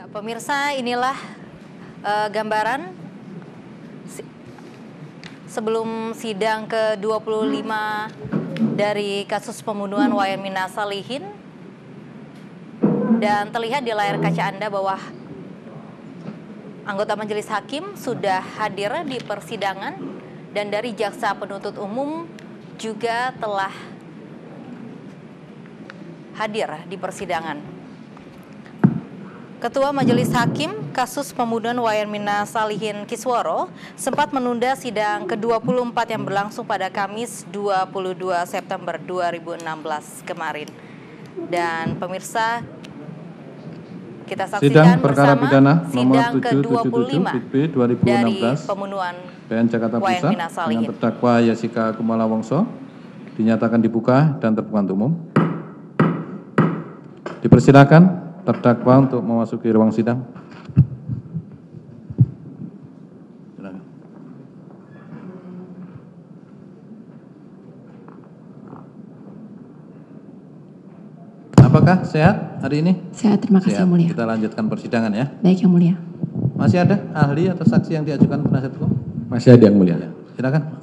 Ya, pemirsa, inilah gambaran sebelum sidang ke-25 dari kasus pembunuhan Wayan Mirna Salihin. Dan terlihat di layar kaca Anda bahwa anggota majelis hakim sudah hadir di persidangan dan dari jaksa penuntut umum juga telah hadir di persidangan. Ketua Majelis Hakim kasus pembunuhan Wayan Mirna Salihin Kisworo sempat menunda sidang ke-24 yang berlangsung pada Kamis 22 September 2016 kemarin. Dan pemirsa, kita saksikan perkara bersama pidana sidang nomor ke-25 dari pembunuhan PN Jakarta Wayan Pusat Mirna Salihin. dengan terdakwa Jessica Kumala Wongso dinyatakan dibuka dan terbuka untuk umum. Dipersilakan terdakwa untuk memasuki ruang sidang. Silakan. Apakah sehat hari ini? Sehat, terima kasih Sehat. yang mulia. Kita lanjutkan persidangan ya. Baik yang mulia. Masih ada ahli atau saksi yang diajukan penasihat hukum? Masih ada yang mulia. Ya, silakan.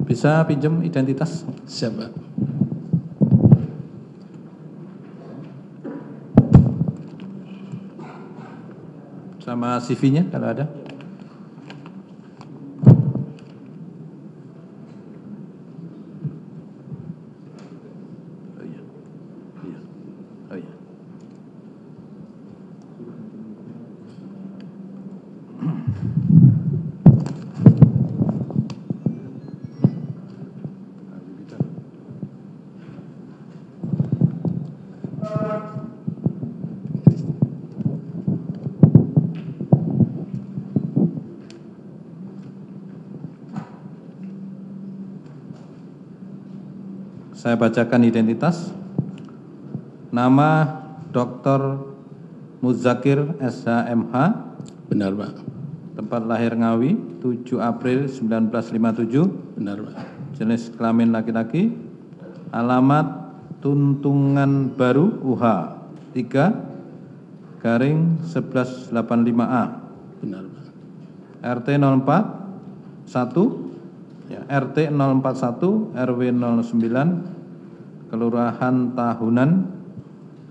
Bisa pinjam identitas? Siap, Pak. Sama CV-nya kalau ada. Oh iya. Iya. Oh iya. Saya bacakan identitas. Nama Dr. Muzakir SHMH. Benar, Pak. Tempat lahir Ngawi, 7 April 1957. Benar, Pak. Jenis kelamin laki-laki. Alamat Tuntungan Baru UH 3 garing 1185A. Benar, Pak. RT 04 1 ya, RT 041 RW 09 Kelurahan Tahunan,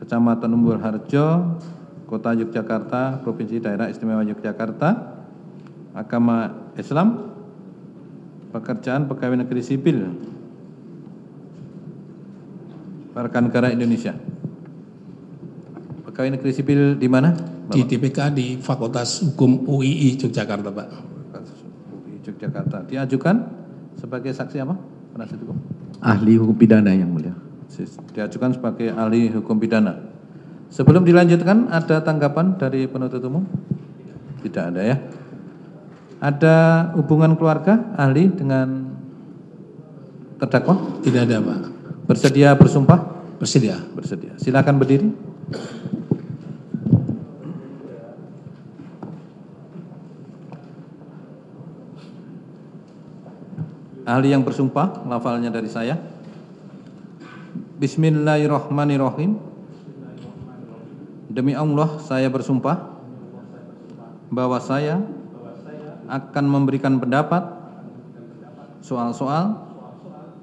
Kecamatan Umbul Harjo, Kota Yogyakarta, Provinsi Daerah Istimewa Yogyakarta. Agama Islam. Pekerjaan pegawai negeri sipil, warga negara Indonesia. Pegawai negeri sipil di mana? Di TPK di Fakultas Hukum UII Yogyakarta, Pak. UI Yogyakarta. Diajukan sebagai saksi apa? Penasihat hukum. Ahli hukum pidana yang mulia. Diajukan sebagai ahli hukum pidana. Sebelum dilanjutkan, ada tanggapan dari penuntut umum? Tidak ada ya. Ada hubungan keluarga ahli dengan terdakwa? Tidak ada, Pak. Bersedia bersumpah? Bersedia. Bersedia. Silakan berdiri. Ahli yang bersumpah, lafalnya dari saya. Bismillahirrahmanirrahim. Demi Allah saya bersumpah bahwa saya akan memberikan pendapat soal-soal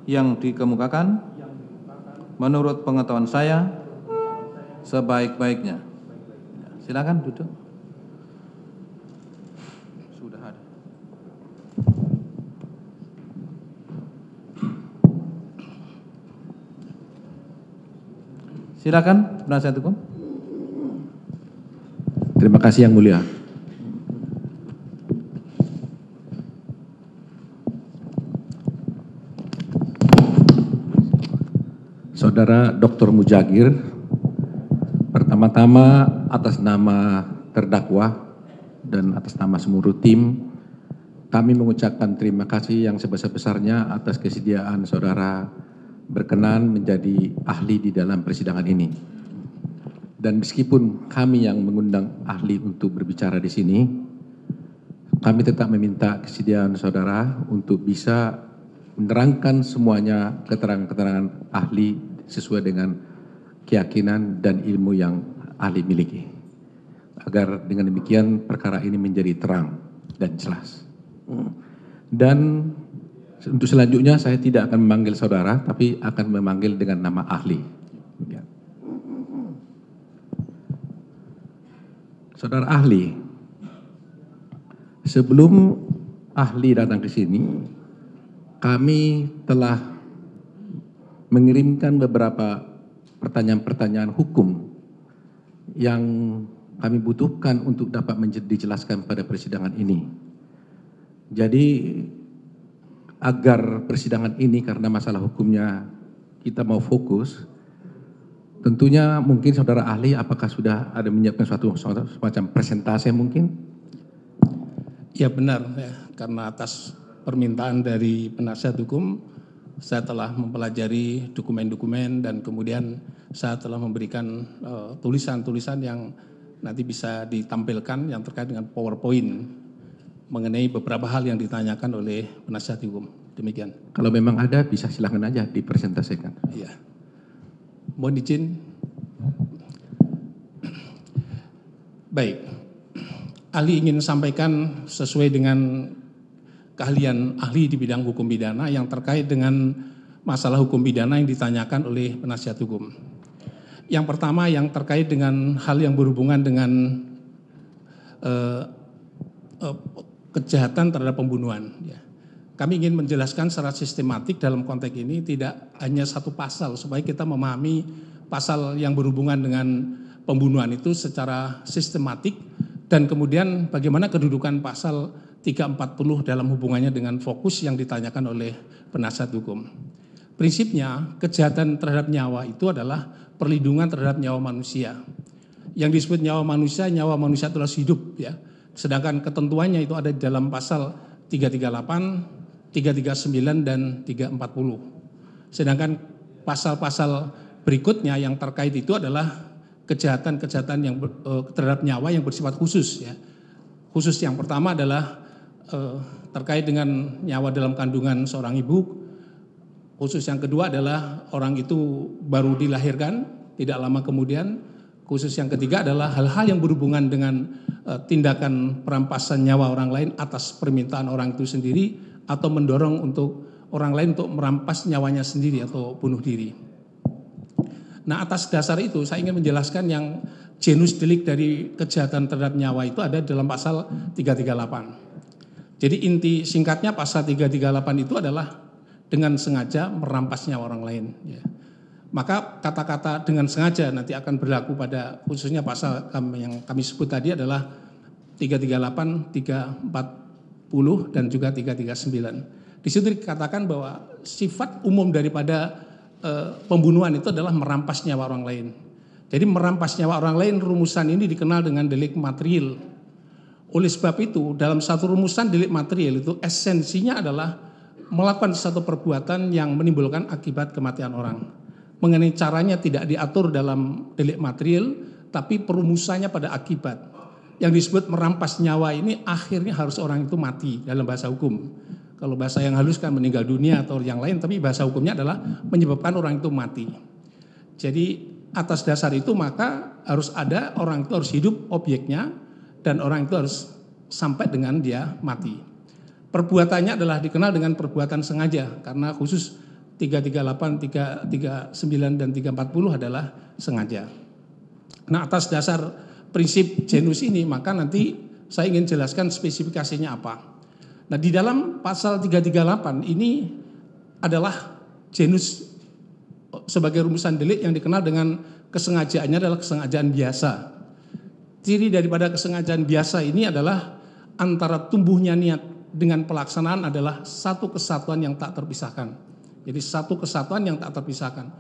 yang dikemukakan menurut pengetahuan saya sebaik-baiknya. Silakan duduk. Sudah ada. Silakan penasihat hukum. Terima kasih yang mulia. Saudara Dr. Mujagir, pertama-tama atas nama terdakwa dan atas nama seluruh tim, kami mengucapkan terima kasih yang sebesar-besarnya atas kesediaan saudara berkenan menjadi ahli di dalam persidangan ini. Dan meskipun kami yang mengundang ahli untuk berbicara di sini, kami tetap meminta kesediaan saudara untuk bisa menerangkan semuanya keterangan-keterangan ahli sesuai dengan keyakinan dan ilmu yang ahli miliki. Agar dengan demikian perkara ini menjadi terang dan jelas. Dan untuk selanjutnya saya tidak akan memanggil saudara, tapi akan memanggil dengan nama ahli. Saudara ahli, sebelum ahli datang ke sini, kami telah mengirimkan beberapa pertanyaan-pertanyaan hukum yang kami butuhkan untuk dapat dijelaskan pada persidangan ini. Jadi agar persidangan ini karena masalah hukumnya kita mau fokus, tentunya mungkin saudara ahli apakah sudah ada menyiapkan suatu semacam presentase mungkin? Ya benar, ya, karena atas permintaan dari penasihat hukum, saya telah mempelajari dokumen-dokumen dan kemudian saya telah memberikan tulisan-tulisan yang nanti bisa ditampilkan yang terkait dengan PowerPoint mengenai beberapa hal yang ditanyakan oleh penasihat hukum. Demikian. Kalau memang ada bisa silakan aja dipresentasikan. Iya. Mohon izin. Baik. Ahli ingin sampaikan sesuai dengan keahlian ahli di bidang hukum pidana yang terkait dengan masalah hukum pidana yang ditanyakan oleh penasihat hukum. Yang pertama yang terkait dengan hal yang berhubungan dengan kejahatan terhadap pembunuhan. Ya. Kami ingin menjelaskan secara sistematik dalam konteks ini tidak hanya satu pasal supaya kita memahami pasal yang berhubungan dengan pembunuhan itu secara sistematik dan kemudian bagaimana kedudukan pasal 340 dalam hubungannya dengan fokus yang ditanyakan oleh penasihat hukum. Prinsipnya kejahatan terhadap nyawa itu adalah perlindungan terhadap nyawa manusia. Yang disebut nyawa manusia itu adalah hidup ya. Sedangkan ketentuannya itu ada di dalam pasal 338, 339 dan 340. Sedangkan pasal-pasal berikutnya yang terkait itu adalah kejahatan-kejahatan yang terhadap nyawa yang bersifat khusus ya. Khusus yang pertama adalah terkait dengan nyawa dalam kandungan seorang ibu. Khusus yang kedua adalah orang itu baru dilahirkan, tidak lama kemudian. Khusus yang ketiga adalah hal-hal yang berhubungan dengan tindakan perampasan nyawa orang lain atas permintaan orang itu sendiri atau mendorong untuk orang lain untuk merampas nyawanya sendiri atau bunuh diri. Nah atas dasar itu saya ingin menjelaskan yang genus delik dari kejahatan terhadap nyawa itu ada dalam pasal 338. Jadi inti singkatnya pasal 338 itu adalah dengan sengaja merampas nyawa orang lain. Ya. Maka kata-kata dengan sengaja nanti akan berlaku pada khususnya pasal yang kami sebut tadi adalah 338, 340 dan juga 339. Di situ dikatakan bahwa sifat umum daripada pembunuhan itu adalah merampas nyawa orang lain. Jadi merampas nyawa orang lain rumusan ini dikenal dengan delik material. Oleh sebab itu dalam satu rumusan delik material itu esensinya adalah melakukan satu perbuatan yang menimbulkan akibat kematian orang. Mengenai caranya tidak diatur dalam delik material, tapi perumusannya pada akibat. Yang disebut merampas nyawa ini akhirnya harus orang itu mati dalam bahasa hukum. Kalau bahasa yang halus kan meninggal dunia atau yang lain, tapi bahasa hukumnya adalah menyebabkan orang itu mati. Jadi atas dasar itu maka harus ada orang itu harus hidup objeknya dan orang itu harus sampai dengan dia mati. Perbuatannya adalah dikenal dengan perbuatan sengaja karena khusus 338, 339 dan 340 adalah sengaja. Nah, atas dasar prinsip genus ini maka nanti saya ingin jelaskan spesifikasinya apa. Nah, di dalam pasal 338 ini adalah genus sebagai rumusan delik yang dikenal dengan kesengajaannya adalah kesengajaan biasa. Ciri daripada kesengajaan biasa ini adalah antara tumbuhnya niat dengan pelaksanaan adalah satu kesatuan yang tak terpisahkan. Jadi satu kesatuan yang tak terpisahkan.